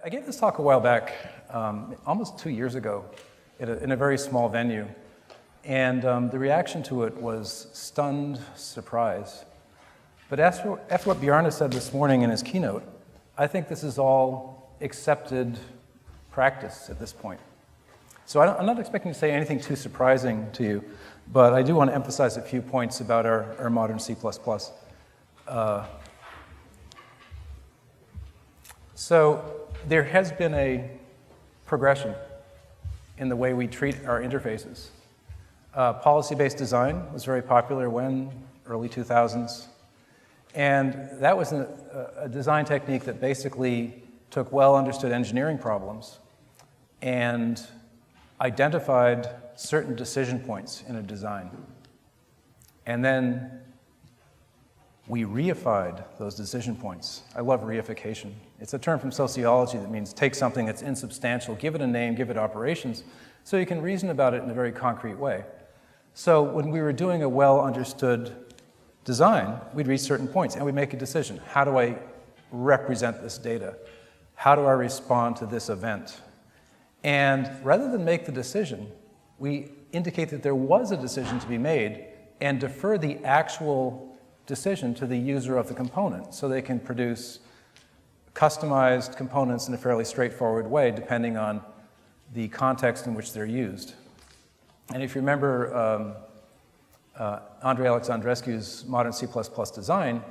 I gave this talk a while back, almost 2 years ago, in a very small venue. And the reaction to it was stunned surprise. But after what Bjarne said this morning in his keynote, I think this is all accepted practice at this point. So I'm not expecting to say anything too surprising to you, but I do want to emphasize a few points about our modern C++. So there has been a progression in the way we treat our interfaces. Policy-based design was very popular when? Early 2000s. And that was a design technique that basically took well-understood engineering problems and identified certain decision points in a design. And then we reified those decision points. I love reification. It's a term from sociology that means take something that's insubstantial, give it a name, give it operations, so you can reason about it in a very concrete way. So when we were doing a well-understood design, we'd reach certain points and we'd make a decision. How do I represent this data? How do I respond to this event? And rather than make the decision, we indicate that there was a decision to be made and defer the actual decision to the user of the component so they can produce customized components in a fairly straightforward way depending on the context in which they're used. And if you remember Andrei Alexandrescu's modern C++ design,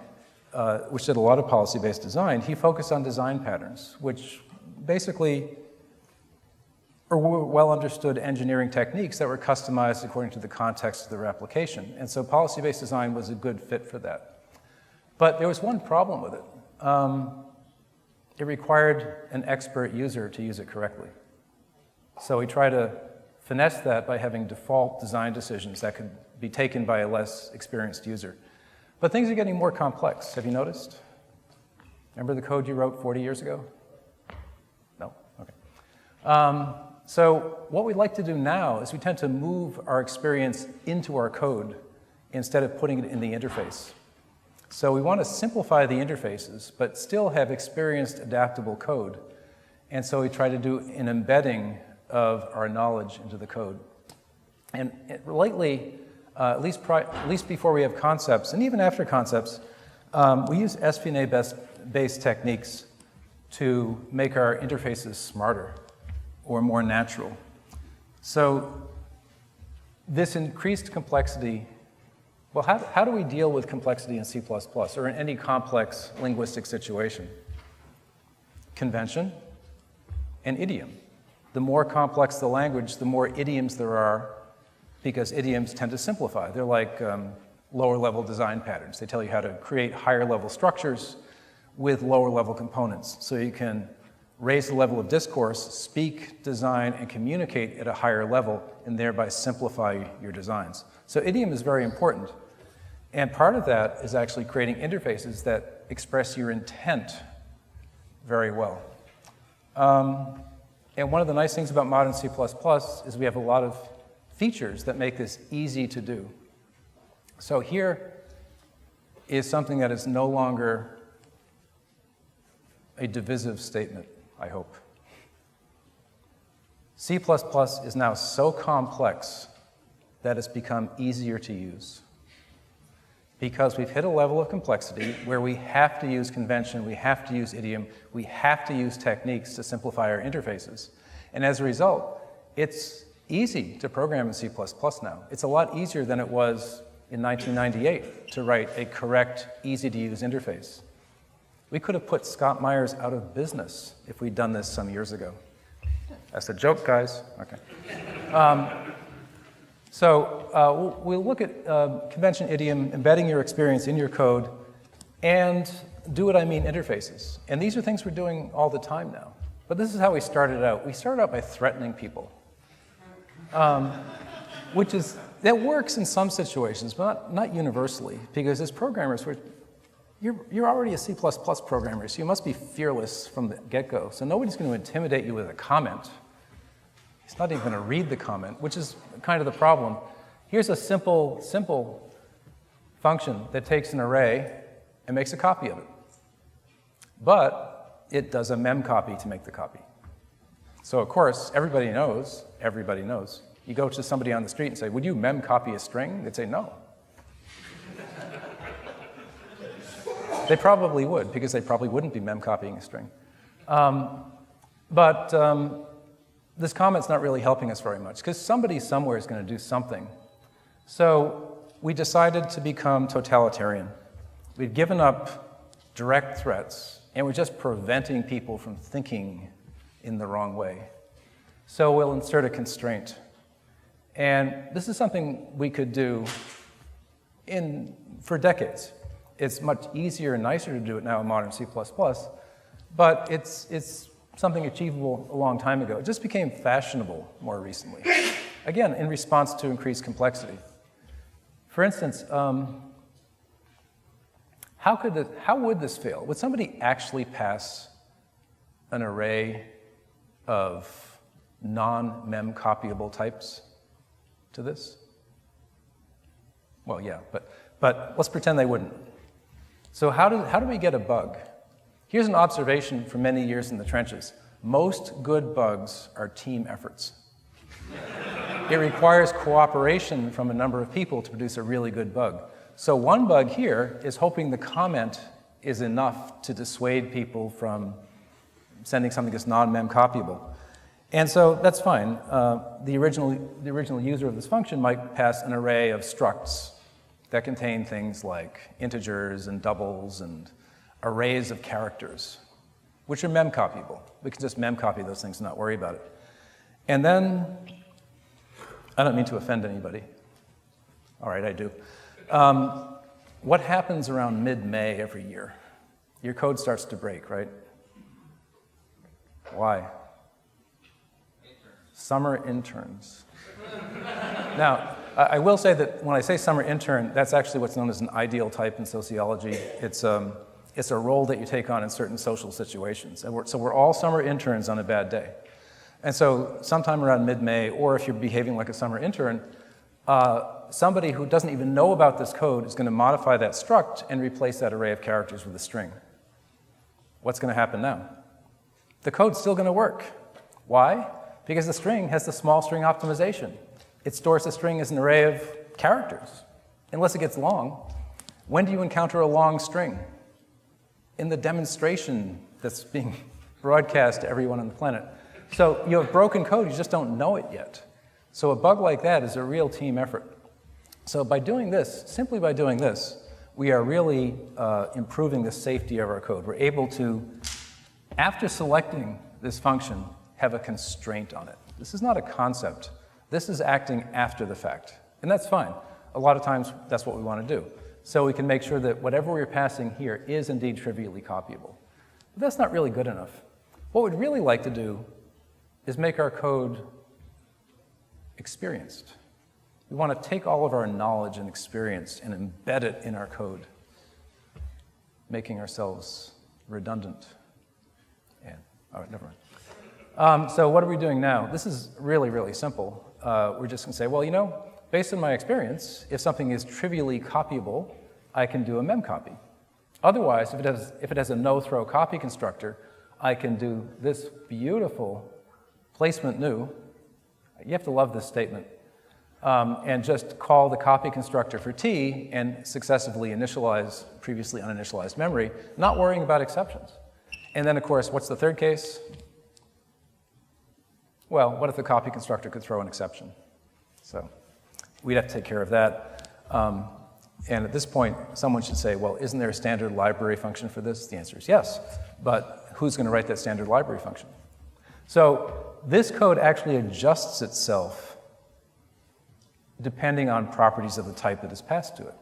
which did a lot of policy-based design, he focused on design patterns, which basically are well-understood engineering techniques that were customized according to the context of their application. And so policy-based design was a good fit for that. But there was one problem with it. It required an expert user to use it correctly. So we try to finesse that by having default design decisions that could be taken by a less experienced user. But things are getting more complex. Have you noticed? Remember the code you wrote 40 years ago? No? Okay. So what we'd like to do now is we tend to move our experience into our code instead of putting it in the interface. So we want to simplify the interfaces, but still have experienced adaptable code. And so we try to do an embedding of our knowledge into the code. And lately, at least before we have concepts, and even after concepts, we use SFINAE-based techniques to make our interfaces smarter or more natural. So this increased complexity, well, how do we deal with complexity in C++ or in any complex linguistic situation? Convention and idiom. The more complex the language, the more idioms there are, because idioms tend to simplify. They're like lower-level design patterns. They tell you how to create higher-level structures with lower-level components. So you can raise the level of discourse, speak, design, and communicate at a higher level, and thereby simplify your designs. So idiom is very important. And part of that is actually creating interfaces that express your intent very well. And one of the nice things about modern C++ is we have a lot of features that make this easy to do. So here is something that is no longer a divisive statement, I hope. C++ is now so complex that it's become easier to use, because we've hit a level of complexity where we have to use convention, we have to use idiom, we have to use techniques to simplify our interfaces. And as a result, it's easy to program in C++ now. It's a lot easier than it was in 1998 to write a correct, easy-to-use interface. We could have put Scott Myers out of business if we'd done this some years ago. That's a joke, guys. Okay. So we'll look at convention, idiom, embedding your experience in your code, and do what I mean interfaces. And these are things we're doing all the time now. But this is how we started out. We started out by threatening people, that works in some situations, but not universally, because as programmers, you're already a C++ programmer, so you must be fearless from the get-go. So nobody's going to intimidate you with a comment. He's not even going to read the comment, which is kind of the problem. Here's a simple function that takes an array and makes a copy of it. But it does a mem copy to make the copy. So of course, everybody knows, you go to somebody on the street and say, would you mem copy a string? They'd say no. They probably would, because they probably wouldn't be mem copying a string. This comment's not really helping us very much, because somebody somewhere is going to do something. So we decided to become totalitarian. We'd given up direct threats, and we're just preventing people from thinking in the wrong way. So we'll insert a constraint. And this is something we could do for decades. It's much easier and nicer to do it now in modern C++, but it's something achievable a long time ago. It just became fashionable more recently. Again, in response to increased complexity. For instance, how would this fail? Would somebody actually pass an array of non-mem copyable types to this? Well, yeah, but let's pretend they wouldn't. So how do we get a bug? Here's an observation from many years in the trenches. Most good bugs are team efforts. It requires cooperation from a number of people to produce a really good bug. So one bug here is hoping the comment is enough to dissuade people from sending something that's non-mem copyable. And so that's fine. The original user of this function might pass an array of structs that contain things like integers and doubles and arrays of characters, which are mem copyable. We can just mem copy those things and not worry about it. And then, I don't mean to offend anybody. All right, I do. What happens around mid-May every year? Your code starts to break, right? Why? Summer interns. Now, I will say that when I say summer intern, that's actually what's known as an ideal type in sociology. It's a role that you take on in certain social situations. And so we're all summer interns on a bad day. And so sometime around mid-May, or if you're behaving like a summer intern, somebody who doesn't even know about this code is going to modify that struct and replace that array of characters with a string. What's going to happen now? The code's still going to work. Why? Because the string has the small string optimization. It stores the string as an array of characters, unless it gets long. When do you encounter a long string? In the demonstration that's being broadcast to everyone on the planet. So you have broken code, you just don't know it yet. So a bug like that is a real team effort. So by doing this, simply by doing this, we are really improving the safety of our code. We're able to, after selecting this function, have a constraint on it. This is not a concept. This is acting after the fact. And that's fine. A lot of times, that's what we want to do. So we can make sure that whatever we're passing here is indeed trivially copyable. But that's not really good enough. What we'd really like to do is make our code experienced. We want to take all of our knowledge and experience and embed it in our code, making ourselves redundant. And, all right, never mind. So what are we doing now? This is really, really simple. We're just going to say, well, you know, based on my experience, if something is trivially copyable, I can do a mem copy. Otherwise, if it has a no-throw copy constructor, I can do this beautiful placement new. You have to love this statement. And just call the copy constructor for t and successively initialize previously uninitialized memory, not worrying about exceptions. And then, of course, what's the third case? Well, what if the copy constructor could throw an exception? So we'd have to take care of that. And at this point, someone should say, well, isn't there a standard library function for this? The answer is yes. But who's going to write that standard library function? So this code actually adjusts itself depending on properties of the type that is passed to it.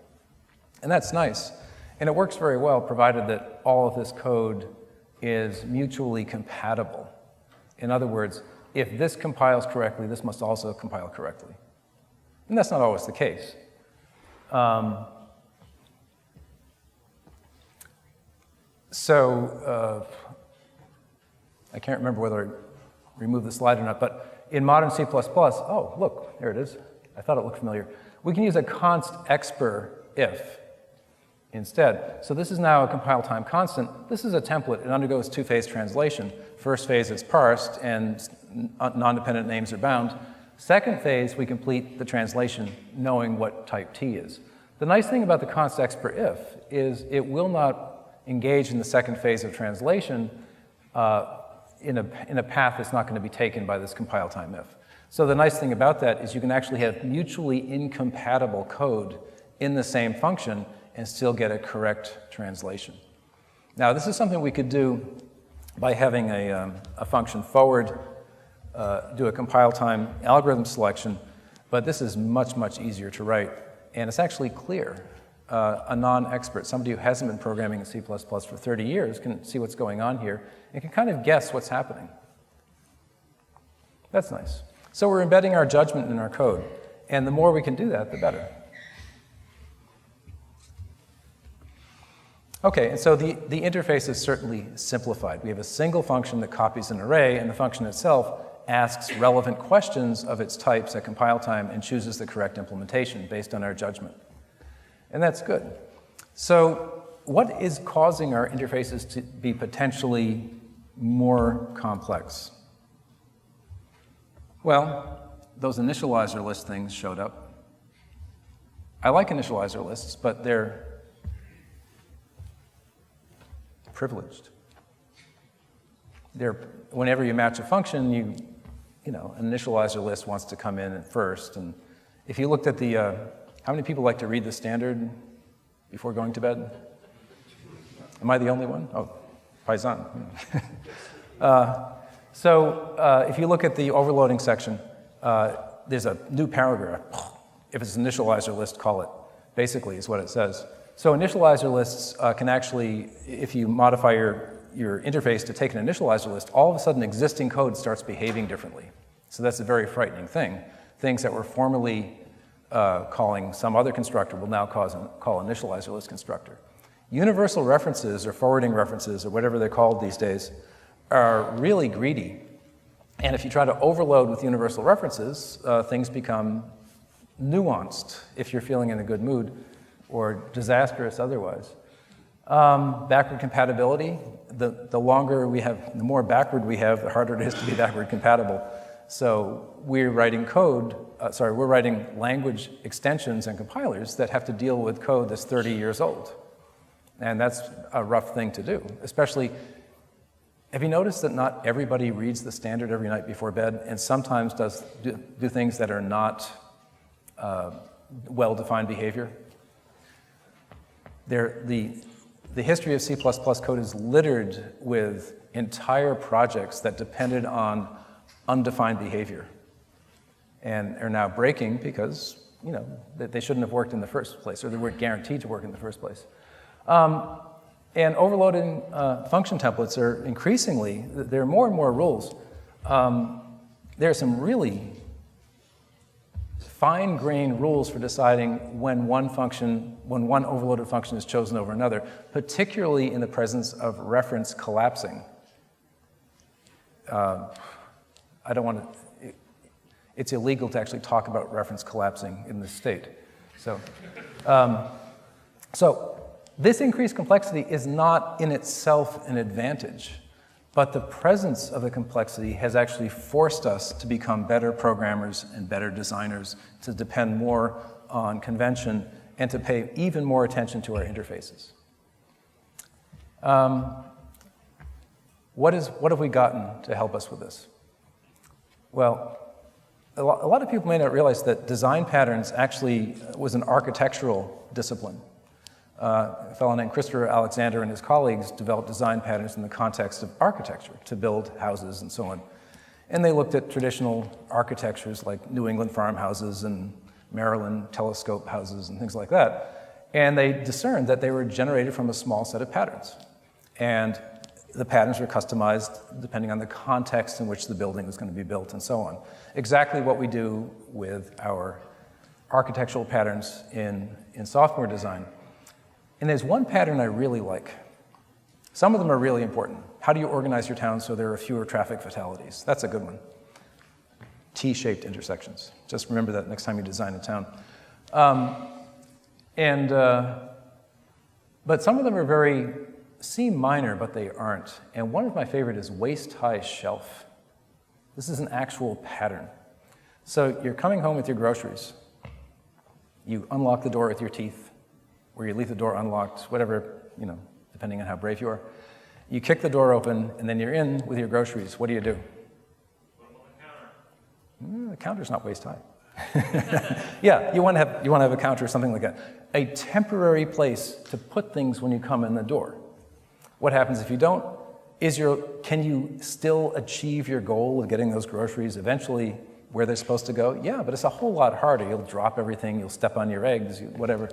And that's nice. And it works very well, provided that all of this code is mutually compatible. In other words, if this compiles correctly, this must also compile correctly. And that's not always the case. I can't remember whether I removed the slide or not, but in modern C++, oh, look, there it is. I thought it looked familiar. We can use a const expr if. instead. So this is now a compile time constant. This is a template. It undergoes two-phase translation. First phase, it's parsed, and non-dependent names are bound. Second phase, we complete the translation knowing what type T is. The nice thing about the const expr if is it will not engage in the second phase of translation in a path that's not going to be taken by this compile time if. So the nice thing about that is you can actually have mutually incompatible code in the same function and still get a correct translation. Now, this is something we could do by having a function forward, do a compile time algorithm selection, but this is much, much easier to write, and it's actually clear. A non-expert, somebody who hasn't been programming in C++ for 30 years can see what's going on here and can kind of guess what's happening. That's nice. So we're embedding our judgment in our code, and the more we can do that, the better. Okay, and so the interface is certainly simplified. We have a single function that copies an array, and the function itself asks relevant questions of its types at compile time and chooses the correct implementation based on our judgment. And that's good. So what is causing our interfaces to be potentially more complex? Well, those initializer list things showed up. I like initializer lists, but they're privileged. Whenever you match a function, an initializer list wants to come in at first. And if you looked at the, how many people like to read the standard before going to bed? Am I the only one? Oh, paisan. So if you look at the overloading section, there's a new paragraph. If it's an initializer list, call it, basically is what it says. So initializer lists can actually, if you modify your interface to take an initializer list, all of a sudden existing code starts behaving differently. So that's a very frightening thing. Things that were formerly calling some other constructor will now call initializer list constructor. Universal references or forwarding references or whatever they're called these days are really greedy. And if you try to overload with universal references, things become nuanced if you're feeling in a good mood, or disastrous otherwise. Backward compatibility, the more backward we have, the harder it is to be backward compatible. So we're writing we're writing language extensions and compilers that have to deal with code that's 30 years old. And that's a rough thing to do, especially, have you noticed that not everybody reads the standard every night before bed and sometimes do things that are not well-defined behavior? The history of C++ code is littered with entire projects that depended on undefined behavior and are now breaking because, they shouldn't have worked in the first place, or they weren't guaranteed to work in the first place. And overloading function templates are increasingly, there are more and more rules. There are some really fine-grained rules for deciding when one overloaded function is chosen over another, particularly in the presence of reference collapsing. It's illegal to actually talk about reference collapsing in this state. So this increased complexity is not in itself an advantage, but the presence of the complexity has actually forced us to become better programmers and better designers, to depend more on convention, and to pay even more attention to our interfaces. What have we gotten to help us with this? Well, a lot of people may not realize that design patterns actually was an architectural discipline. A fellow named Christopher Alexander and his colleagues developed design patterns in the context of architecture to build houses and so on. And they looked at traditional architectures like New England farmhouses and Maryland telescope houses and things like that. And they discerned that they were generated from a small set of patterns. And the patterns were customized depending on the context in which the building was going to be built and so on. Exactly what we do with our architectural patterns in software design. And there's one pattern I really like. Some of them are really important. How do you organize your town so there are fewer traffic fatalities? That's a good one. T-shaped intersections. Just remember that next time you design a town. But some of them seem minor, but they aren't. And one of my favorite is waist-high shelf. This is an actual pattern. So you're coming home with your groceries. You unlock the door with your teeth, or you leave the door unlocked, whatever, depending on how brave you are. You kick the door open, and then you're in with your groceries. What do you do? Put them on the counter. The counter's not waist-high. Yeah, you want to have a counter or something like that. A temporary place to put things when you come in the door. What happens if you don't? Can you still achieve your goal of getting those groceries eventually where they're supposed to go? Yeah, but it's a whole lot harder. You'll drop everything, you'll step on your eggs, whatever.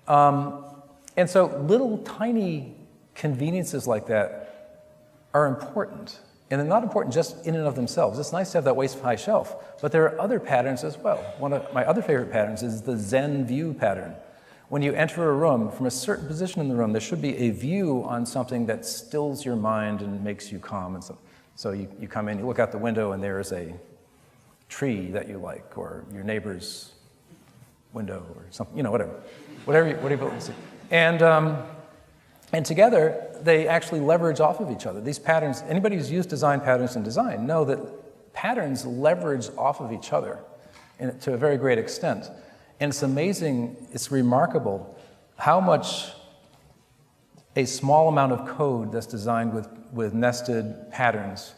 And so little tiny conveniences like that are important. And they're not important just in and of themselves. It's nice to have that waist-high shelf, but there are other patterns as well. One of my other favorite patterns is the Zen view pattern. When you enter a room, from a certain position in the room, there should be a view on something that stills your mind and makes you calm. And so you come in, you look out the window, and there is a tree that you like, or your neighbor's window, or something, whatever you see. And together, they actually leverage off of each other. These patterns, anybody who's used design patterns in design know that patterns leverage off of each other to a very great extent. And it's amazing, it's remarkable how much a small amount of code that's designed with nested patterns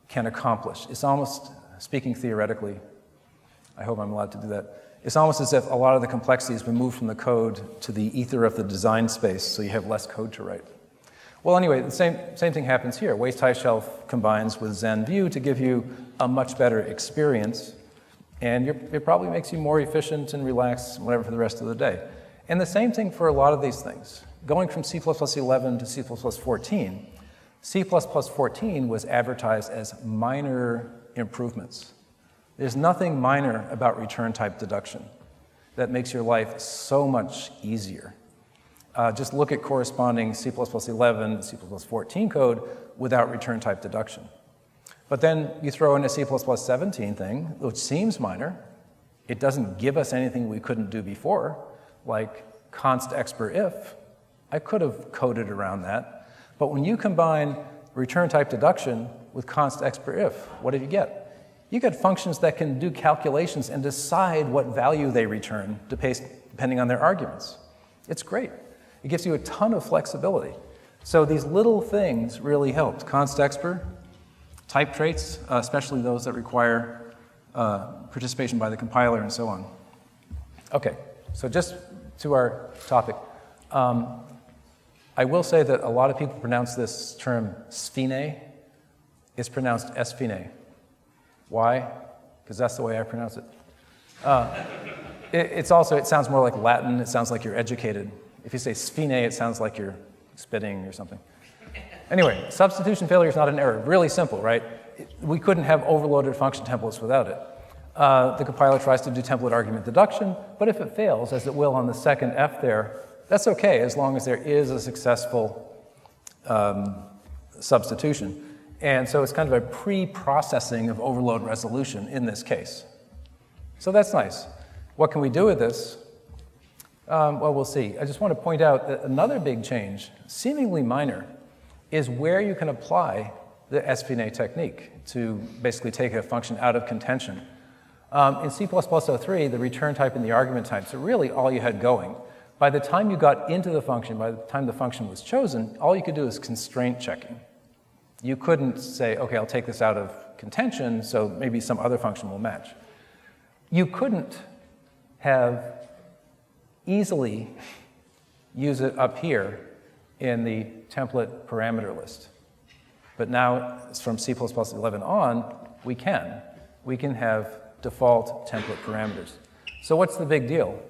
can accomplish. It's almost, speaking theoretically, I hope I'm allowed to do that, it's almost as if a lot of the complexity has been moved from the code to the ether of the design space, so you have less code to write. Well, anyway, the same thing happens here. Waist-high shelf combines with Zen view to give you a much better experience, and it probably makes you more efficient and relaxed, whatever, for the rest of the day. And the same thing for a lot of these things. Going from C++11 to C++14, C++14 was advertised as minor improvements. There's nothing minor about return type deduction that makes your life so much easier. Just look at corresponding C++11, C++14 code without return type deduction. But then you throw in a C++17 thing, which seems minor. It doesn't give us anything we couldn't do before, like const expr if. I could have coded around that. But when you combine return type deduction with const expr if, what do you get? You get functions that can do calculations and decide what value they return depending on their arguments. It's great. It gives you a ton of flexibility. So these little things really helped. Const expr, type traits, especially those that require participation by the compiler and so on. Okay, so just to our topic. I will say that a lot of people pronounce this term SFINAE. It's pronounced SFINAE. Why? Because that's the way I pronounce it. It sounds more like Latin. It sounds like you're educated. If you say SFINAE, it sounds like you're spitting or something. Anyway, substitution failure is not an error. Really simple, right? We couldn't have overloaded function templates without it. The compiler tries to do template argument deduction, but if it fails, as it will on the second F there, that's okay as long as there is a successful substitution. And so it's kind of a pre-processing of overload resolution in this case. So that's nice. What can we do with this? Well, we'll see. I just want to point out that another big change, seemingly minor, is where you can apply the SFINAE technique to basically take a function out of contention. In C++03, the return type and the argument types are really all you had going. By the time you got into the function, by the time the function was chosen, all you could do is constraint checking. You couldn't say, okay, I'll take this out of contention, so maybe some other function will match. You couldn't have easily use it up here in the template parameter list. But now, from C++11 on, we can. We can have default template parameters. So what's the big deal?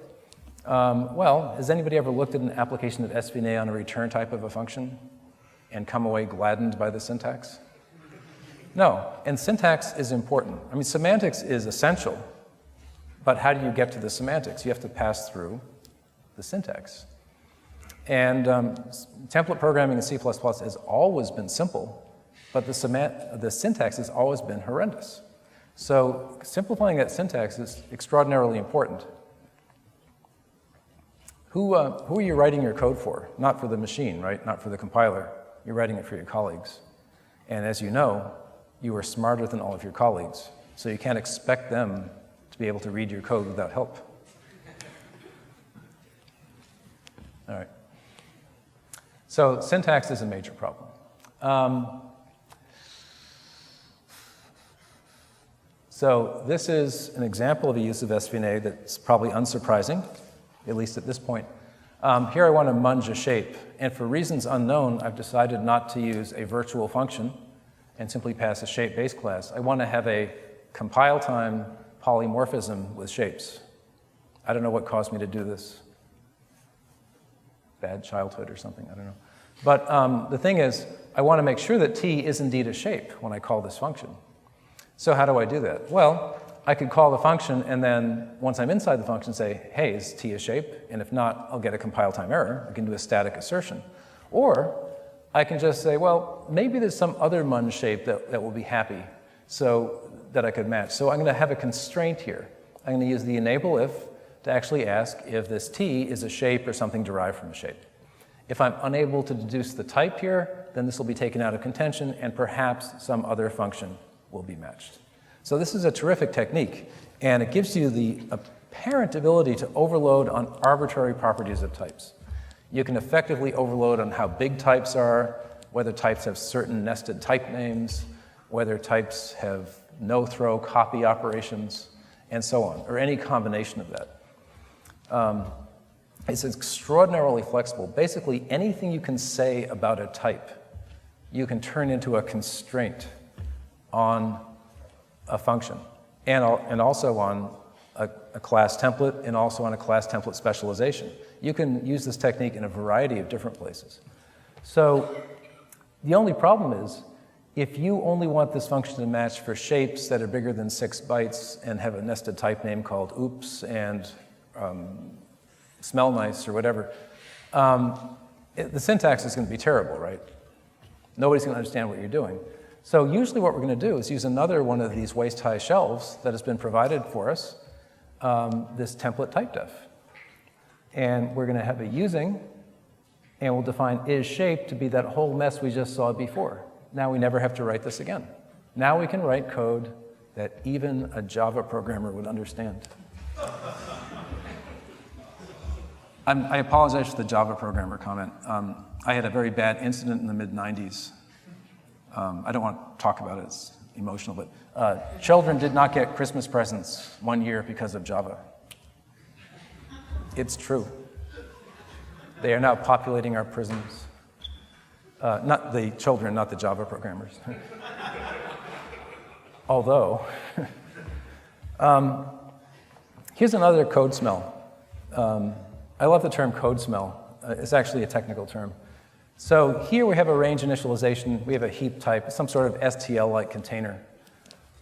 Well, has anybody ever looked at an application of SFINAE on a return type of a function and come away gladdened by the syntax? No, and syntax is important. I mean, semantics is essential, but how do you get to the semantics? You have to pass through the syntax. And template programming in C++ has always been simple, but the syntax has always been horrendous. So simplifying that syntax is extraordinarily important. who are you writing your code for? Not for the machine, right? Not for the compiler. You're writing it for your colleagues. And as you know, you are smarter than all of your colleagues, so you can't expect them to be able to read your code without help. All right. So syntax is a major problem. So this is an example of a use of SFINAE that's probably unsurprising, at least at this point. Here I want to munge a shape, and for reasons unknown, I've decided not to use a virtual function and simply pass a shape base class. I want to have a compile time polymorphism with shapes. I don't know what caused me to do this. Bad childhood or something, I don't know. But the thing is, I want to make sure that t is indeed a shape when I call this function. So how do I do that? Well, I could call the function and then once I'm inside the function say, hey, is t a shape? And if not, I'll get a compile time error. I can do a static assertion. Or I can just say, well, maybe there's some other mun shape that will be happy so that I could match. So I'm going to have a constraint here. I'm going to use the enable if to actually ask if this t is a shape or something derived from a shape. If I'm unable to deduce the type here, then this will be taken out of contention and perhaps some other function will be matched. So this is a terrific technique, and it gives you the apparent ability to overload on arbitrary properties of types. You can effectively overload on how big types are, whether types have certain nested type names, whether types have no-throw copy operations, and so on, or any combination of that. It's extraordinarily flexible. Basically, anything you can say about a type, you can turn into a constraint on a function, and also on a class template, and also on a class template specialization. You can use this technique in a variety of different places. So the only problem is, if you only want this function to match for shapes that are bigger than 6 bytes and have a nested type name called oops and smell nice or whatever, the syntax is going to be terrible, right? Nobody's going to understand what you're doing. So usually what we're going to do is use another one of these waist-high shelves that has been provided for us, this template typedef. And we're going to have it using, and we'll define isShape to be that whole mess we just saw before. Now we never have to write this again. Now we can write code that even a Java programmer would understand. I apologize for the Java programmer comment. I had a very bad incident in the mid-90s. I don't want to talk about it, it's emotional, but children did not get Christmas presents one year because of Java. It's true. They are now populating our prisons. Not the children, not the Java programmers. Although, here's another code smell. I love the term code smell. It's actually a technical term. So here we have a range initialization. We have a heap type, some sort of STL-like container.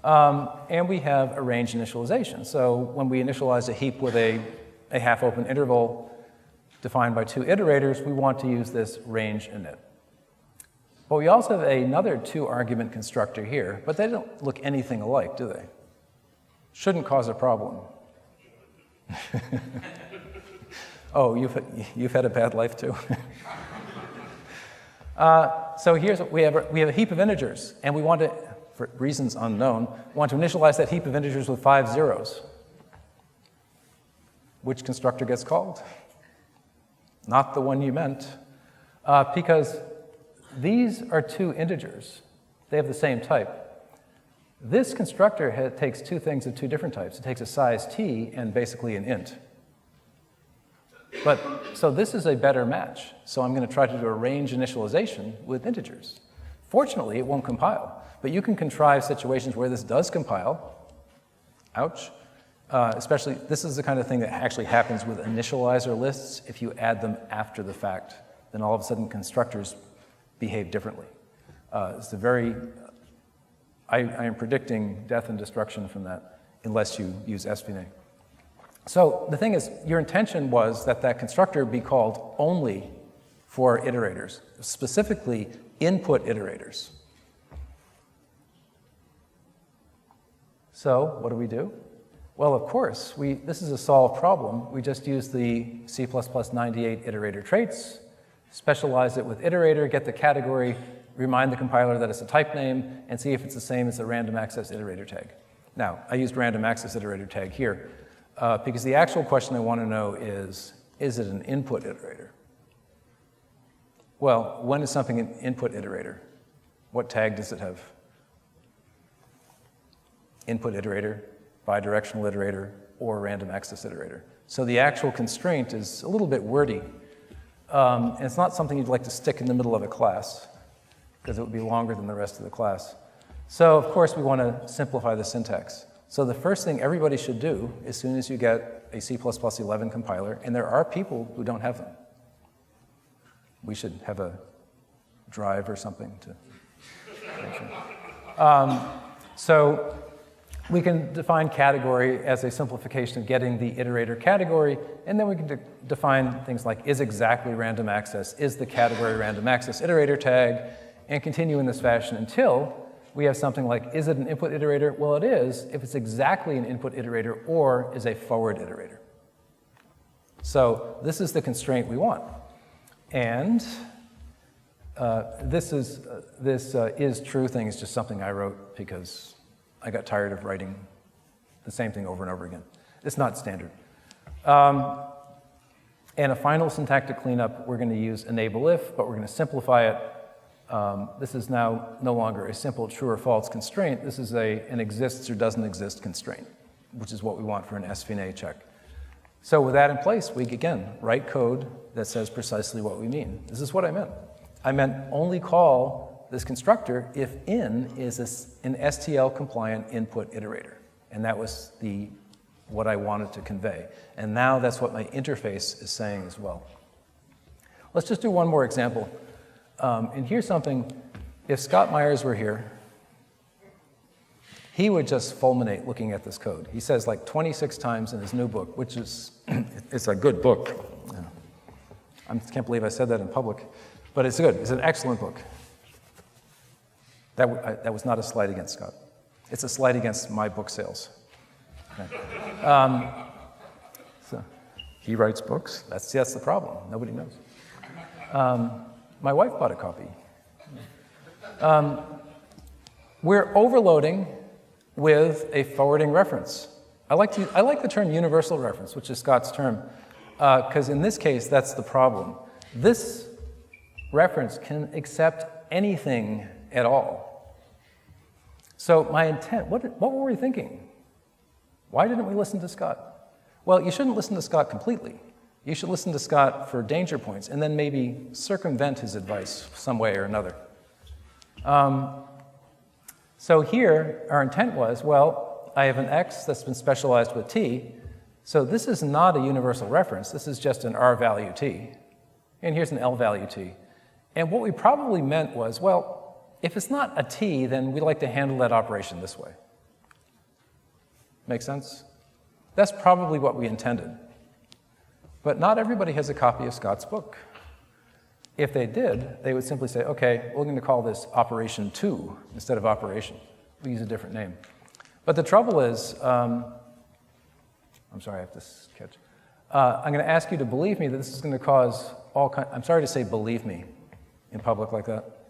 And we have a range initialization. So when we initialize a heap with a half-open interval defined by 2 iterators, we want to use this range init. But we also have another 2-argument constructor here, but they don't look anything alike, do they? Shouldn't cause a problem. Oh, you've had a bad life too? So here's what we have a heap of integers, and we want to, for reasons unknown, want to initialize that heap of integers with 5 zeros. Which constructor gets called? Not the one you meant, because these are 2 integers. They have the same type. This constructor takes 2 things of 2 different types. It takes a size t and basically an int. So this is a better match. So I'm going to try to do a range initialization with integers. Fortunately, it won't compile. But you can contrive situations where this does compile. Ouch. Especially, this is the kind of thing that actually happens with initializer lists. If you add them after the fact, then all of a sudden constructors behave differently. It's a very, I am predicting death and destruction from that unless you use SFINAE. So the thing is, your intention was that that constructor be called only for iterators, specifically input iterators. So what do? Well, of course, this is a solved problem. We just use the C++ 98 iterator traits, specialize it with iterator, get the category, remind the compiler that it's a type name, and see if it's the same as the random access iterator tag. Now, I used random access iterator tag here because the actual question I want to know is it an input iterator? Well, when is something an input iterator? What tag does it have? Input iterator, bidirectional iterator, or random access iterator. So the actual constraint is a little bit wordy. And it's not something you'd like to stick in the middle of a class, because it would be longer than the rest of the class. So of course we want to simplify the syntax. So the first thing everybody should do as soon as you get a C++ 11 compiler, and there are people who don't have them. We should have a drive or something to make sure. So we can define category as a simplification of getting the iterator category, and then we can define things like is exactly random access, is the category random access iterator tag, and continue in this fashion until we have something like, is it an input iterator? Well, it is if it's exactly an input iterator or is a forward iterator. So this is the constraint we want. And this is true thing is just something I wrote because I got tired of writing the same thing over and over again. It's not standard. And a final syntactic cleanup, we're going to use enable if, but we're going to simplify it. This is now no longer a simple true or false constraint. This is an exists or doesn't exist constraint, which is what we want for an SFINAE check. So with that in place, we again write code that says precisely what we mean. This is what I meant. I meant only call this constructor if in is an STL-compliant input iterator. And that was what I wanted to convey. And now that's what my interface is saying as well. Let's just do one more example. And here's something, if Scott Myers were here, he would just fulminate looking at this code. He says like 26 times in his new book, which is, it's a good book. I can't believe I said that in public, but it's good. It's an excellent book. That was not a slight against Scott. It's a slight against my book sales. Okay. So he writes books. That's the problem. Nobody knows. My wife bought a copy. We're overloading with a forwarding reference. I like the term universal reference, which is Scott's term, because in this case, that's the problem. This reference can accept anything at all. So my intent, what were we thinking? Why didn't we listen to Scott? Well, you shouldn't listen to Scott completely. You should listen to Scott for danger points and then maybe circumvent his advice some way or another. So here, our intent was, well, I have an X that's been specialized with T, so this is not a universal reference. This is just an R value T. And here's an L value T. And what we probably meant was, well, if it's not a T, then we like to handle that operation this way. Make sense? That's probably what we intended. But not everybody has a copy of Scott's book. If they did, they would simply say, okay, we're going to call this operation 2 instead of operation. We use a different name. But the trouble is, I'm sorry, I have to catch. I'm going to ask you to believe me that this is going to cause all kinds, I'm sorry to say believe me in public like that.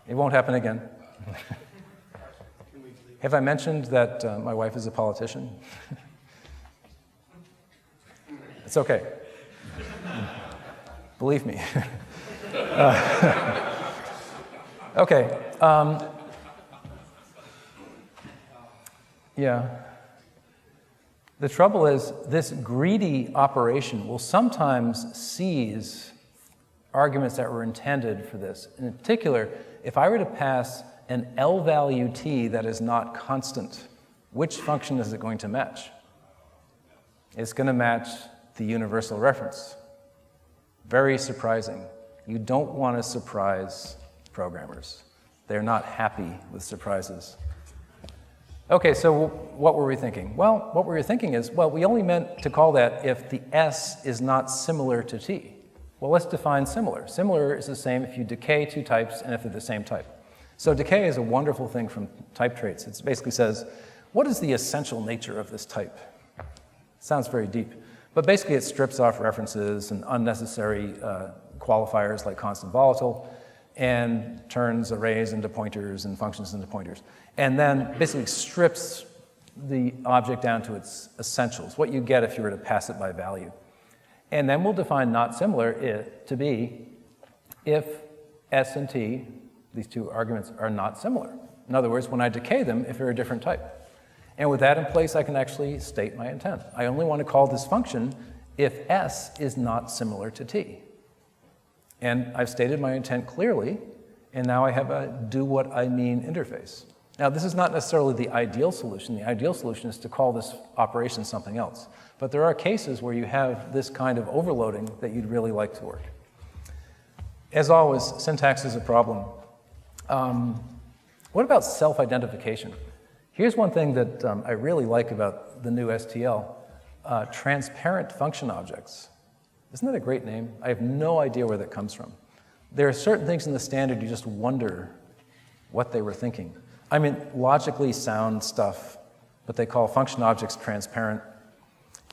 It won't happen again. Have I mentioned that my wife is a politician? It's okay. Believe me. Okay. Yeah. The trouble is, this greedy operation will sometimes seize arguments that were intended for this. In particular, if I were to pass an L value T that is not constant, which function is it going to match? It's going to match the universal reference. Very surprising. You don't want to surprise programmers. They're not happy with surprises. Okay, so what were we thinking? Well, what we were thinking is, well, we only meant to call that if the S is not similar to T. Well, let's define similar. Similar is the same if you decay two types and if they're the same type. So decay is a wonderful thing from type traits. It basically says, what is the essential nature of this type? Sounds very deep. But basically, it strips off references and unnecessary qualifiers like constant volatile, and turns arrays into pointers and functions into pointers. And then basically strips the object down to its essentials, what you get if you were to pass it by value. And then we'll define not similar to be if S and T, these two arguments, are not similar. In other words, when I decay them, if they're a different type. And with that in place, I can actually state my intent. I only want to call this function if S is not similar to T. And I've stated my intent clearly, and now I have a do what I mean interface. Now, this is not necessarily the ideal solution. The ideal solution is to call this operation something else. But there are cases where you have this kind of overloading that you'd really like to work. As always, syntax is a problem. What about self-identification? Here's one thing that I really like about the new STL, transparent function objects. Isn't that a great name? I have no idea where that comes from. There are certain things in the standard you just wonder what they were thinking. I mean, logically sound stuff, but they call function objects transparent.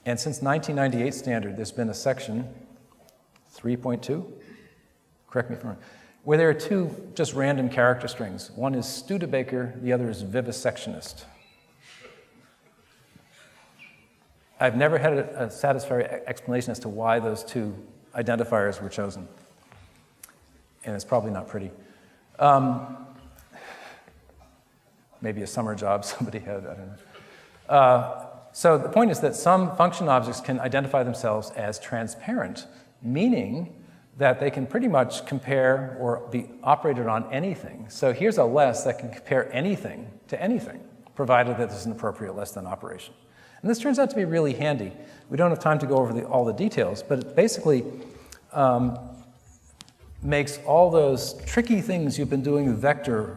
And since 1998 standard, there's been a section, 3.2, correct me if I'm wrong, where there are two just random character strings. One is Studebaker, the other is vivisectionist. I've never had a satisfactory explanation as to why those two identifiers were chosen. And it's probably not pretty. Maybe a summer job somebody had, I don't know. So the point is that some function objects can identify themselves as transparent, meaning that they can pretty much compare or be operated on anything. So here's a less that can compare anything to anything, provided that there's an appropriate less than operation. And this turns out to be really handy. We don't have time to go over all the details, but it basically makes all those tricky things you've been doing with vector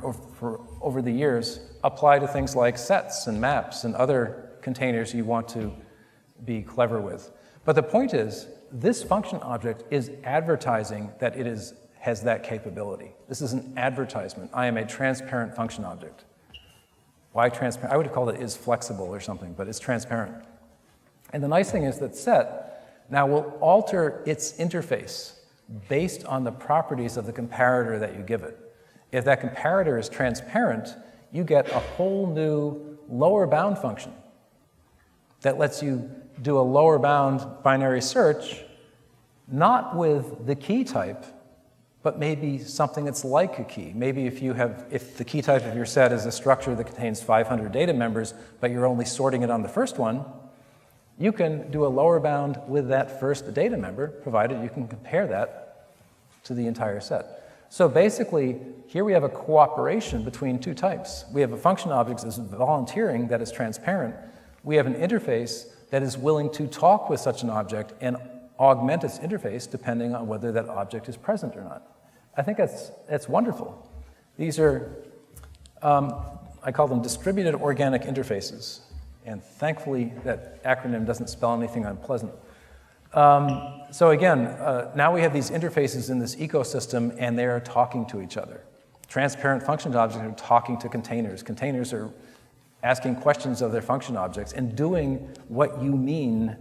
over the years apply to things like sets and maps and other containers you want to be clever with. But the point is, this function object is advertising that it has that capability. This is an advertisement. I am a transparent function object. Why transparent? I would have called it is flexible or something, but it's transparent. And the nice thing is that set now will alter its interface based on the properties of the comparator that you give it. If that comparator is transparent, you get a whole new lower bound function that lets you do a lower bound binary search, not with the key type, but maybe something that's like a key. Maybe if the key type of your set is a structure that contains 500 data members, but you're only sorting it on the first one, you can do a lower bound with that first data member, provided you can compare that to the entire set. So basically, here we have a cooperation between two types. We have a function object that's volunteering, that is transparent. We have an interface that is willing to talk with such an object and augment its interface depending on whether that object is present or not. I think that's wonderful. These are, I call them distributed organic interfaces. And thankfully, that acronym doesn't spell anything unpleasant. So again, now we have these interfaces in this ecosystem, and they are talking to each other. Transparent function objects are talking to containers. Containers are asking questions of their function objects and doing what you mean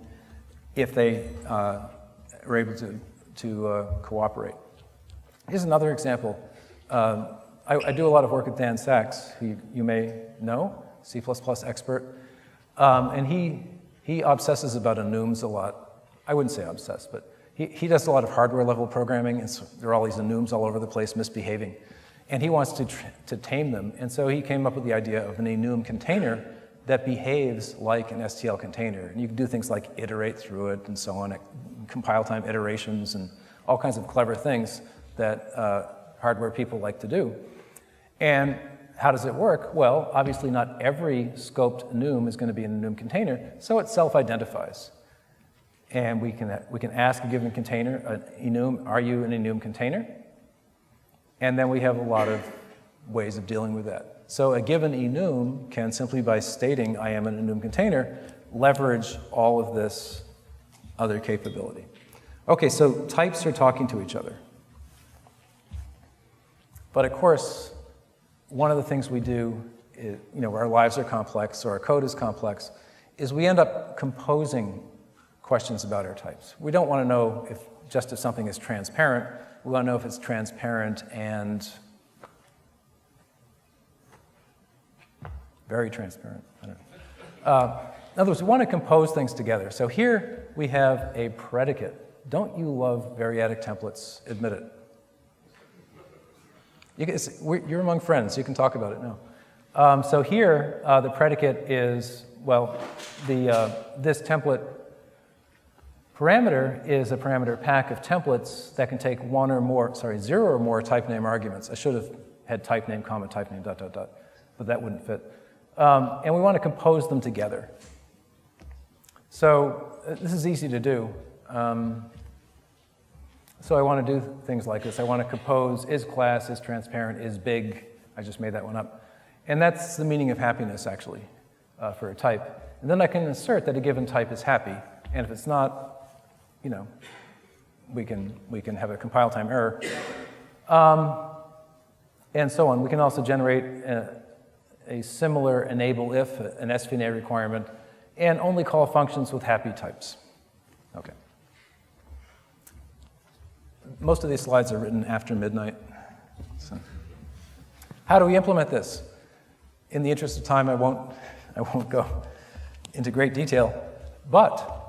if they are able to cooperate. Here's another example. I do a lot of work with Dan Sachs, who you may know, C++ expert. And he obsesses about enums a lot. I wouldn't say obsessed, but he does a lot of hardware-level programming, and so there are all these enums all over the place misbehaving. And he wants to tame them, and so he came up with the idea of an enum container that behaves like an STL container. And you can do things like iterate through it and so on, compile time iterations and all kinds of clever things that hardware people like to do. And how does it work? Well, obviously not every scoped enum is going to be an enum container, so it self-identifies. And we can ask a given container, an enum, are you an enum container? And then we have a lot of ways of dealing with that. So a given enum can simply by stating I am an enum container, leverage all of this other capability. Okay, so types are talking to each other. But of course, one of the things we do our lives are complex or our code is complex, is we end up composing questions about our types. We don't want to know if something is transparent. We want to know if it's transparent and very transparent. I don't know. In other words, we want to compose things together. So here we have a predicate. Don't you love variadic templates? Admit it. You're among friends. You can talk about it now. So here, the predicate is, well, this template parameter is a parameter pack of templates that can take 0 or more type name arguments. I should have had type name, comma, type name, ... but that wouldn't fit. And we want to compose them together. So this is easy to do. So I want to do things like this. I want to compose is class, is transparent, is big. I just made that one up. And that's the meaning of happiness, actually, for a type. And then I can assert that a given type is happy. And if it's not, we can have a compile time error. And so on. We can also generate a similar enable if, an SFINAE requirement, and only call functions with happy types. Okay. Most of these slides are written after midnight. So, how do we implement this? In the interest of time, I won't go into great detail, but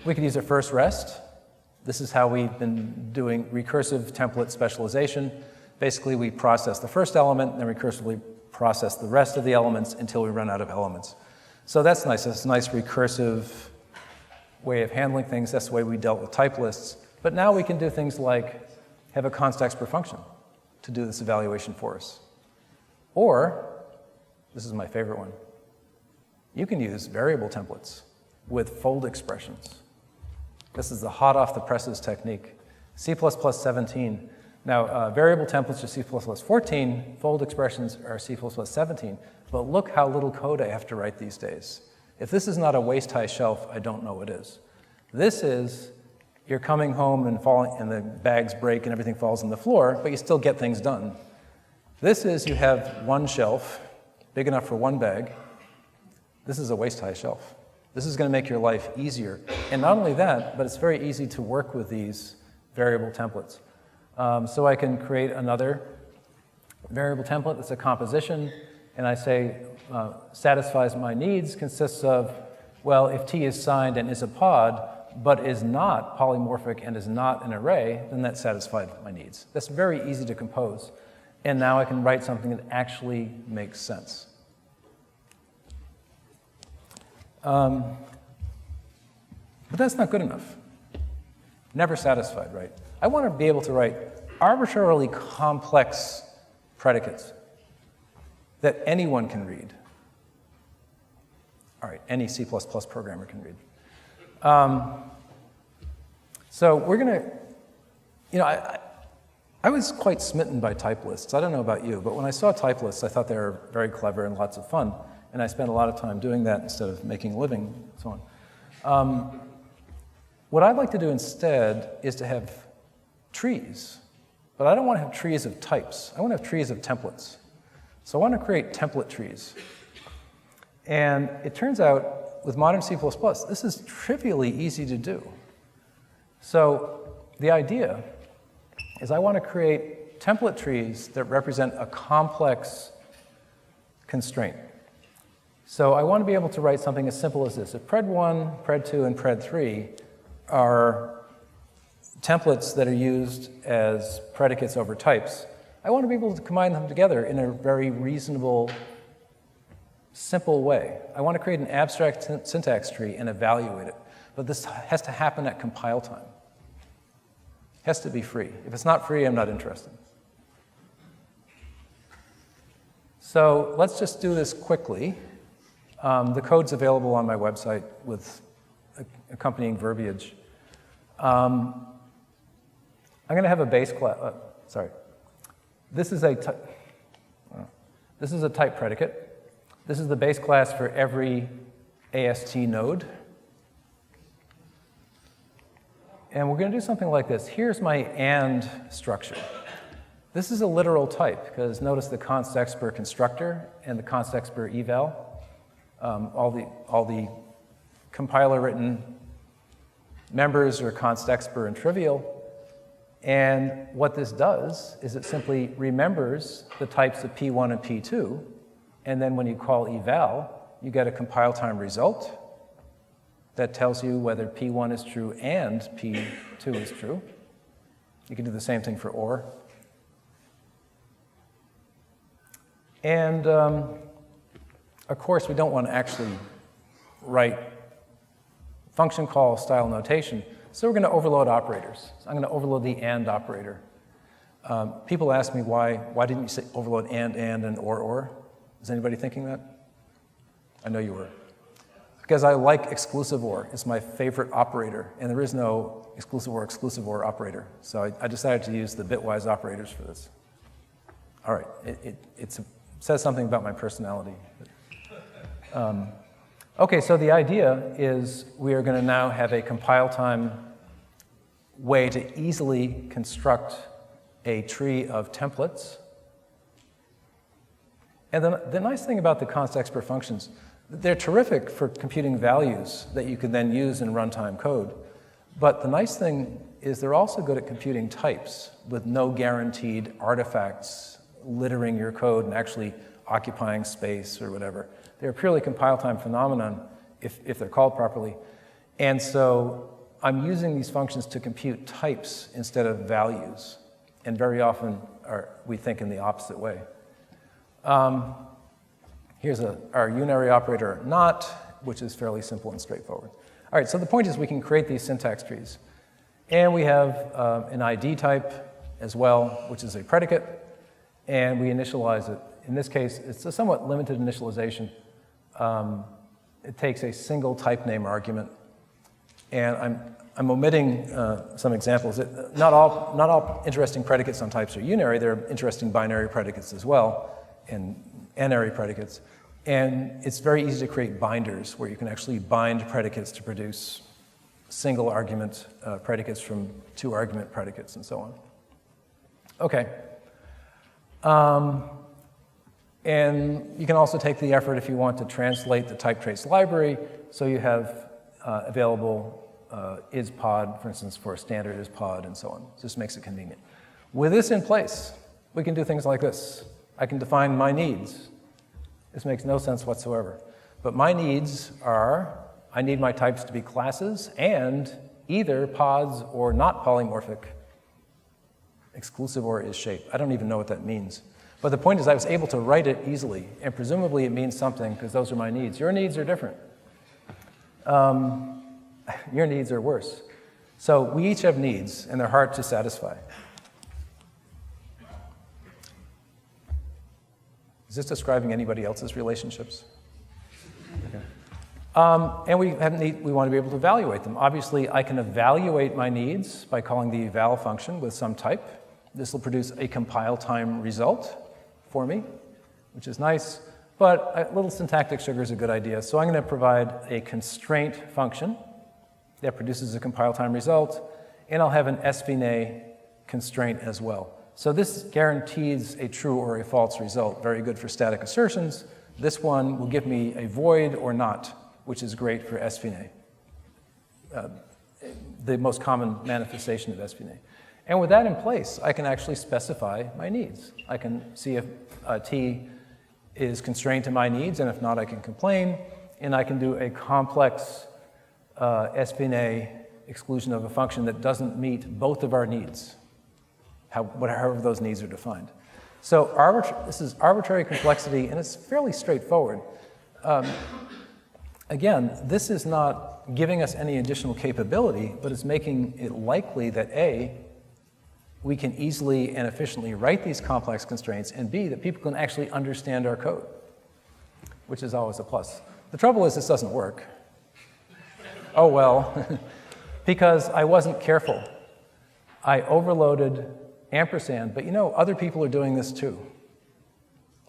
we could use a first rest. This is how we've been doing recursive template specialization. Basically, we process the first element, and then recursively process the rest of the elements until we run out of elements. So that's nice. That's a nice recursive way of handling things. That's the way we dealt with type lists. But now we can do things like have a const per function to do this evaluation for us. Or, this is my favorite one, you can use variable templates with fold expressions. This is the hot off the presses technique. C++ 17. Now, variable templates are C++ 14, fold expressions are C++ 17, but look how little code I have to write these days. If this is not a waist-high shelf, I don't know what is. This is, you're coming home and the bags break and everything falls on the floor, but you still get things done. This is, you have one shelf, big enough for one bag. This is a waist-high shelf. This is going to make your life easier. And not only that, but it's very easy to work with these variable templates. So I can create another variable template that's a composition, and I say satisfies my needs, consists of, well, if T is signed and is a pod, but is not polymorphic and is not an array, then that satisfied my needs. That's very easy to compose. And now I can write something that actually makes sense. But that's not good enough. Never satisfied, right? I want to be able to write arbitrarily complex predicates that anyone can read. All right, any C++ programmer can read. So we're going to, I was quite smitten by type lists. I don't know about you, but when I saw type lists, I thought they were very clever and lots of fun. And I spent a lot of time doing that instead of making a living and so on. What I'd like to do instead is to have trees. But I don't want to have trees of types. I want to have trees of templates. So I want to create template trees. And it turns out, with modern C++, this is trivially easy to do. So the idea is I want to create template trees that represent a complex constraint. So I want to be able to write something as simple as this. If pred1, pred2, and pred3 are templates that are used as predicates over types, I want to be able to combine them together in a very reasonable, simple way. I want to create an abstract syntax tree and evaluate it. But this has to happen at compile time. It has to be free. If it's not free, I'm not interested. So let's just do this quickly. The code's available on my website with accompanying verbiage. I'm going to have a base class. This is a type predicate. This is the base class for every AST node. And we're going to do something like this. Here's my AND structure. This is a literal type, because notice the const expr constructor and the const expr eval. All the compiler-written members are const expr and trivial. And what this does is it simply remembers the types of P1 and P2, and then when you call eval, you get a compile time result that tells you whether P1 is true and P2 is true. You can do the same thing for OR. And of course, we don't want to actually write function call style notation, so we're going to overload operators. So I'm going to overload the AND operator. People ask me why didn't you say overload and or? Is anybody thinking that? I know you were. Because I like exclusive OR. It's my favorite operator, and there is no exclusive OR operator. So I decided to use the bitwise operators for this. All right, it says something about my personality. Okay, so the idea is we are going to now have a compile time way to easily construct a tree of templates. And the nice thing about the const expr functions, they're terrific for computing values that you can then use in runtime code. But the nice thing is they're also good at computing types with no guaranteed artifacts littering your code and actually occupying space or whatever. They're a purely compile time phenomenon if they're called properly. And so I'm using these functions to compute types instead of values. And very often we think in the opposite way. Here's our unary operator not, which is fairly simple and straightforward. All right, so the point is we can create these syntax trees. And we have an ID type as well, which is a predicate. And we initialize it. In this case, it's a somewhat limited initialization. It takes a single type name argument. And I'm omitting some examples. Not all interesting predicates on types are unary. There are interesting binary predicates as well, and n-ary predicates. And it's very easy to create binders where you can actually bind predicates to produce single argument predicates from two argument predicates and so on. Okay. And you can also take the effort if you want to translate the type trace library, so you have available ispod, for instance, for a standard ispod and so on. So this makes it convenient. With this in place, we can do things like this. I can define my needs. This makes no sense whatsoever. But my needs are, I need my types to be classes and either pods or not polymorphic. Exclusive OR is shape. I don't even know what that means. But the point is I was able to write it easily, and presumably it means something because those are my needs. Your needs are different. Your needs are worse. So we each have needs, and they're hard to satisfy. Is this describing anybody else's relationships? Okay. And we want to be able to evaluate them. Obviously, I can evaluate my needs by calling the eval function with some type. This will produce a compile time result for me, which is nice. But a little syntactic sugar is a good idea. So I'm going to provide a constraint function that produces a compile time result, and I'll have an SFINAE constraint as well. So this guarantees a true or a false result. Very good for static assertions. This one will give me a void or not, which is great for SFINAE, the most common manifestation of SFINAE. And with that in place, I can actually specify my needs. I can see if T is constrained to my needs, and if not, I can complain. And I can do a complex SFINAE exclusion of a function that doesn't meet both of our needs, however those needs are defined. So this is arbitrary complexity, and it's fairly straightforward. Again, this is not giving us any additional capability, but it's making it likely that A, we can easily and efficiently write these complex constraints, and B, that people can actually understand our code, which is always a plus. The trouble is this doesn't work. Oh well, because I wasn't careful. I overloaded ampersand, but you know, other people are doing this too.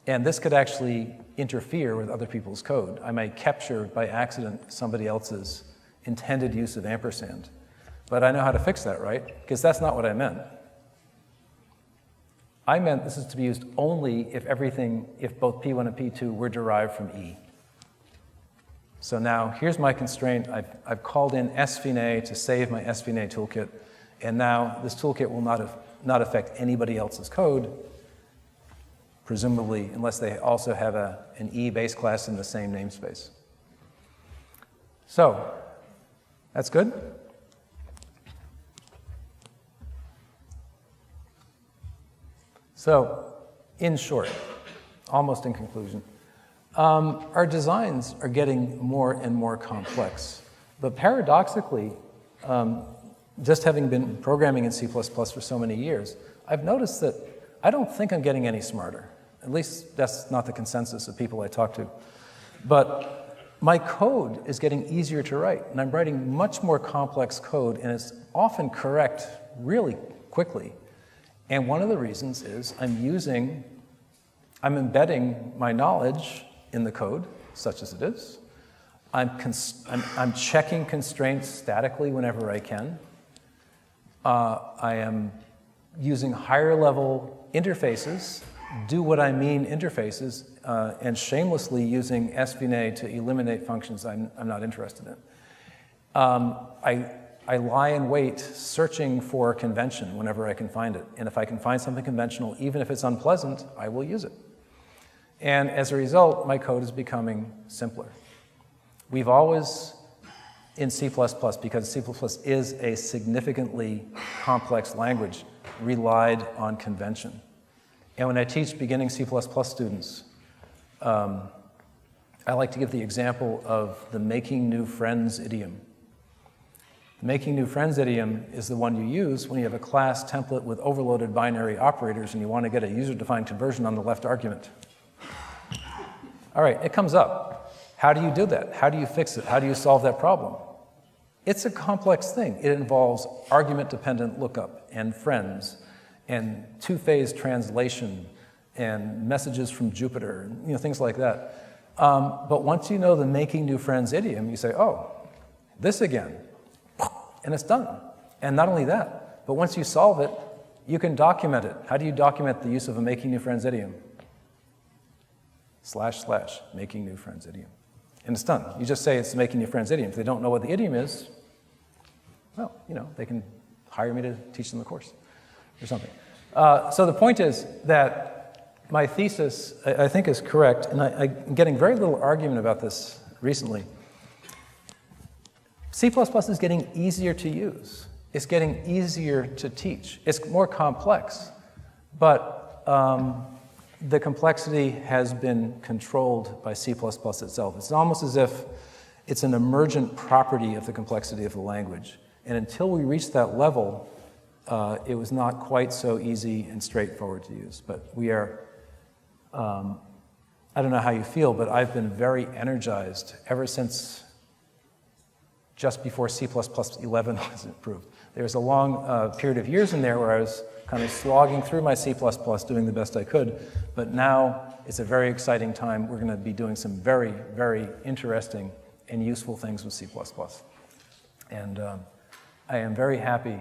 And this could actually interfere with other people's code. I may capture by accident somebody else's intended use of ampersand. But I know how to fix that, right? Because that's not what I meant. I meant this is to be used only if if both P1 and P2 were derived from E. So now here's my constraint. I've called in SFINAE to save my SFINAE toolkit, and now this toolkit will not affect anybody else's code, presumably, unless they also have an E base class in the same namespace. So that's good. So, in short, almost in conclusion, our designs are getting more and more complex. But paradoxically, just having been programming in C++ for so many years, I've noticed that I don't think I'm getting any smarter. At least that's not the consensus of people I talk to. But my code is getting easier to write, and I'm writing much more complex code, and it's often correct really quickly. And one of the reasons is I'm embedding my knowledge in the code, such as it is. I'm checking constraints statically whenever I can. I am using higher level interfaces, do what I mean interfaces, and shamelessly using SFINAE to eliminate functions I'm not interested in. I lie in wait searching for a convention whenever I can find it. And if I can find something conventional, even if it's unpleasant, I will use it. And as a result, my code is becoming simpler. We've always, in C++, because C++ is a significantly complex language, relied on convention. And when I teach beginning C++ students, I like to give the example of the making new friends idiom. The making new friends idiom is the one you use when you have a class template with overloaded binary operators and you want to get a user-defined conversion on the left argument. All right, it comes up. How do you do that? How do you fix it? How do you solve that problem? It's a complex thing. It involves argument-dependent lookup and friends and two-phase translation and messages from Jupyter, things like that. But once you know the making new friends idiom, you say, oh, this again. And it's done. And not only that, but once you solve it, you can document it. How do you document the use of a making new friends idiom? / making new friends idiom. And it's done. You just say it's making new friends idiom. If they don't know what the idiom is, well, they can hire me to teach them the course or something. So the point is that my thesis, I think, is correct, and I'm getting very little argument about this recently. C++ is getting easier to use. It's getting easier to teach. It's more complex, but the complexity has been controlled by C++ itself. It's almost as if it's an emergent property of the complexity of the language. And until we reach that level, it was not quite so easy and straightforward to use. But we are, I don't know how you feel, but I've been very energized ever since just before C++ 11 was approved. There was a long period of years in there where I was kind of slogging through my C++, doing the best I could, but now it's a very exciting time. We're going to be doing some very, very interesting and useful things with C++. And I am very happy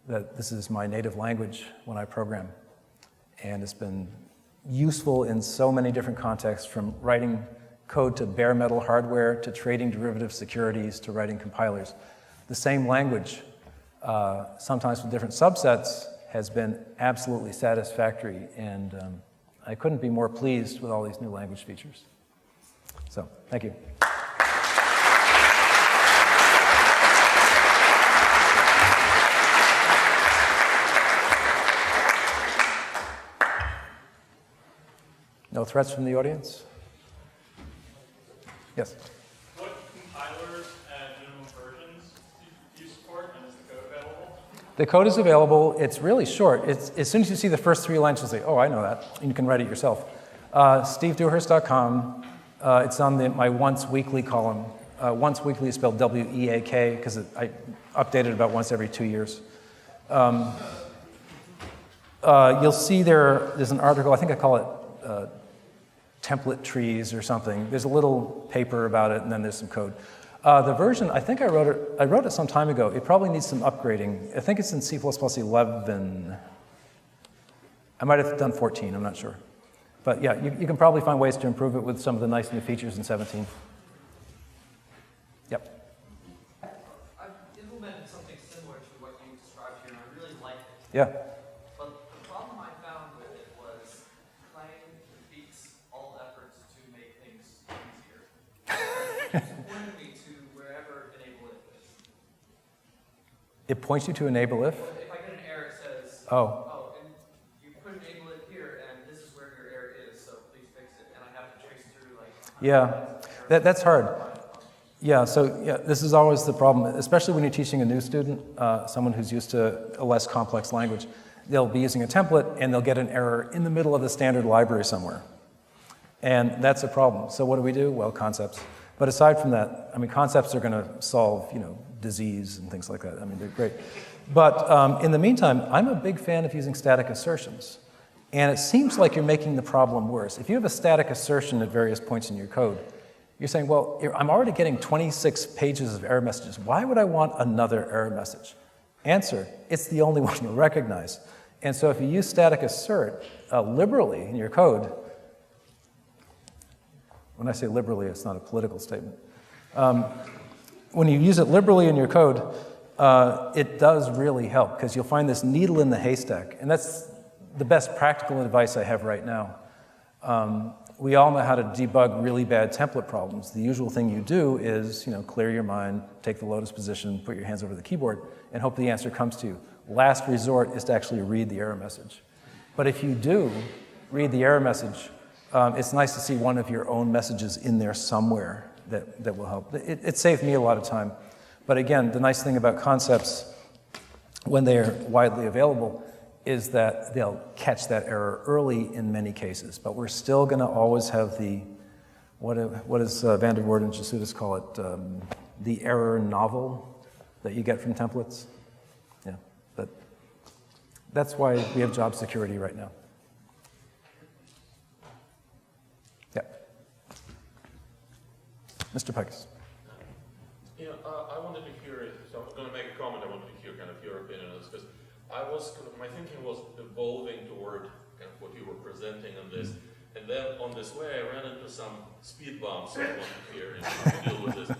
that this is my native language when I program. And it's been useful in so many different contexts, from writing code to bare metal hardware, to trading derivative securities, to writing compilers. The same language, sometimes with different subsets, has been absolutely satisfactory, and I couldn't be more pleased with all these new language features. So, thank you. No threats from the audience? Yes? What compilers and minimum versions do you support, and is the code available? The code is available. It's really short. As soon as you see the first 3 lines, you'll say, oh, I know that, and you can write it yourself. SteveDewhurst.com. It's on my once weekly column. Once weekly is spelled W-E-A-K, because I update it about once every 2 years. You'll see there's an article, I think I call it template trees or something. There's a little paper about it, and then there's some code. The version, I think I wrote it some time ago. It probably needs some upgrading. I think it's in C++ 11. I might have done 14, I'm not sure. But yeah, you can probably find ways to improve it with some of the nice new features in 17. Yep. I've implemented something similar to what you described here, and I really like it. Yeah. But the problem I found with it was claim defeats all efforts to make things easier. It pointed me to wherever enable if is. It points you to enable if? If I get an error, it says, Oh. and you couldn't enable it here, and this is where your error is, so please fix it. And I have to trace through, like, Yeah, that's hard. Yeah, so yeah, this is always the problem, especially when you're teaching a new student, someone who's used to a less complex language. They'll be using a template and they'll get an error in the middle of the standard library somewhere. And that's a problem. So what do? Well, concepts. But aside from that, I mean, concepts are going to solve, disease and things like that. I mean, they're great. But in the meantime, I'm a big fan of using static assertions. And it seems like you're making the problem worse. If you have a static assertion at various points in your code, you're saying, well, I'm already getting 26 pages of error messages. Why would I want another error message? Answer, it's the only one you'll recognize. And so if you use static assert liberally in your code, when I say liberally, it's not a political statement. When you use it liberally in your code, it does really help, because you'll find this needle in the haystack. And that's the best practical advice I have right now. We all know how to debug really bad template problems. The usual thing you do is, clear your mind, take the lotus position, put your hands over the keyboard, and hope the answer comes to you. Last resort is to actually read the error message. But if you do read the error message, it's nice to see one of your own messages in there somewhere that will help. It saved me a lot of time. But again, the nice thing about concepts, when they're widely available, is that they'll catch that error early in many cases. But we're still going to always have the, what does Van der Voort and Jesutis call it, the error novel that you get from templates? Yeah, but that's why we have job security right now. Yeah. Mr. Peckus. Yeah, I wanted to hear, so I'm going to make a comment, I wanted to hear kind of your opinion on this, because my thinking was evolving toward kind of what you were presenting on this, and then on this way I ran into some speed bumps I wanted to hear and how to deal with this.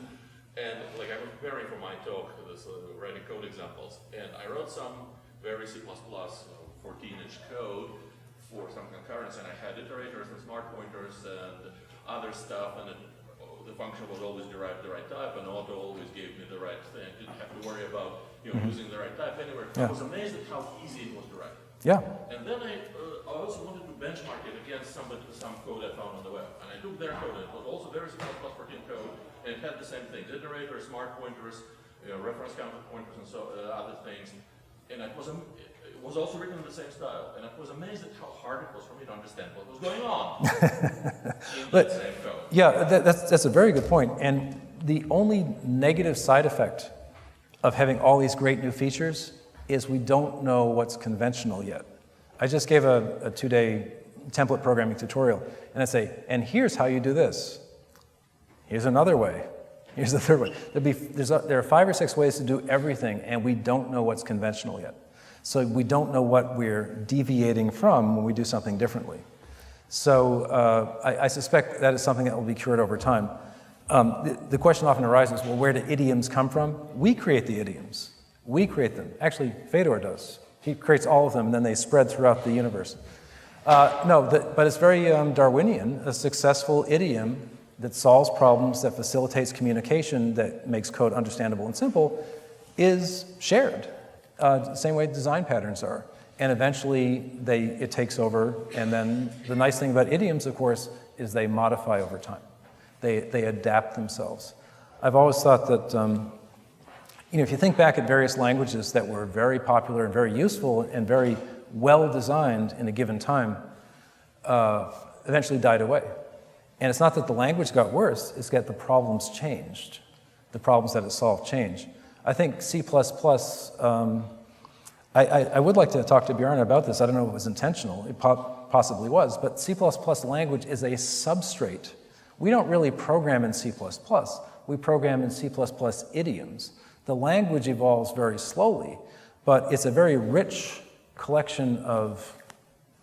And like I was preparing for my talk, this writing code examples, and I wrote some very C++, 14-inch code for some concurrence, and I had iterators and smart pointers and other stuff, and the function was always derived the right type, and auto always gave me the right thing. Didn't have to worry about using the right type anywhere. Yeah. I was amazed at how easy it was to write. Yeah. And then I also wanted to benchmark it against some code I found on the web. And I took their code, and it was also very C++ 14 code, and it had the same things: iterators, smart pointers, reference counter pointers, and so other things. And it was also written in the same style. And I was amazed at how hard it was for me to understand what was going on in that same code. Yeah, that's a very good point. And the only negative side effect of having all these great new features is we don't know what's conventional yet. I just gave a 2-day template programming tutorial, and I say, and here's how you do this. Here's another way. Here's the third way. There are 5 or 6 ways to do everything, and we don't know what's conventional yet. So we don't know what we're deviating from when we do something differently. So I suspect that is something that will be cured over time. The question often arises, well, where do idioms come from? We create the idioms. We create them. Actually, Fedor does. He creates all of them, and then they spread throughout the universe. But it's very Darwinian. A successful idiom that solves problems, that facilitates communication, that makes code understandable and simple, is shared. The same way design patterns are. And eventually, it takes over. And then the nice thing about idioms, of course, is they modify over time. They adapt themselves. I've always thought that, if you think back at various languages that were very popular and very useful and very well designed in a given time, eventually died away. And it's not that the language got worse, it's that the problems changed. The problems that it solved changed. I think C++, I would like to talk to Bjorn about this. I don't know if it was intentional. It possibly was. But C++ language is a substrate. We don't really program in C++. We program in C++ idioms. The language evolves very slowly, but it's a very rich collection of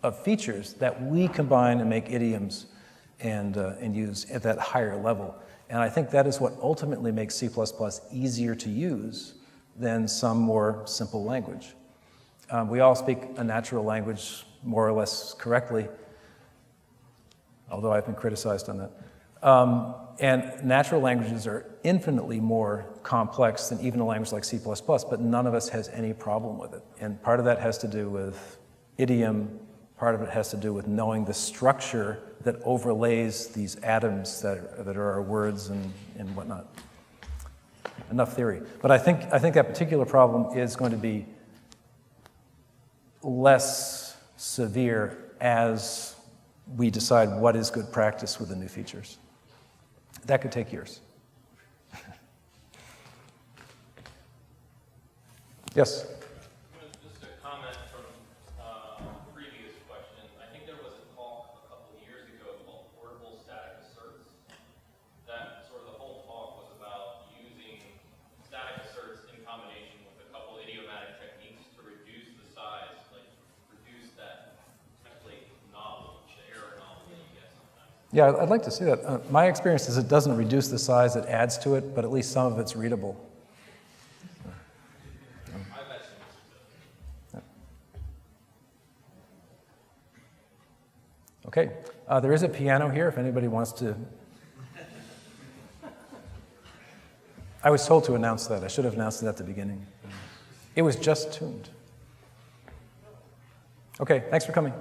of features that we combine and make idioms and use at that higher level. And I think that is what ultimately makes C++ easier to use than some more simple language. We all speak a natural language more or less correctly, although I've been criticized on that. And natural languages are infinitely more complex than even a language like C++, but none of us has any problem with it. And part of that has to do with idiom, part of it has to do with knowing the structure that overlays these atoms that are our words and whatnot. Enough theory. But I think that particular problem is going to be less severe as we decide what is good practice with the new features. That could take years. Yes? Just a comment from previous question. I think there was a talk a couple of years ago called portable static asserts. That sort of the whole talk was about using static asserts in combination with a couple idiomatic techniques to reduce the size, like reduce that template knowledge, the error knowledge that you get sometimes. Yeah, I'd like to see that. My experience is it doesn't reduce the size, it adds to it, but at least some of it's readable. I've had some success. Okay, there is a piano here if anybody wants to. I was told to announce that. I should have announced it at the beginning. It was just tuned. Okay, thanks for coming.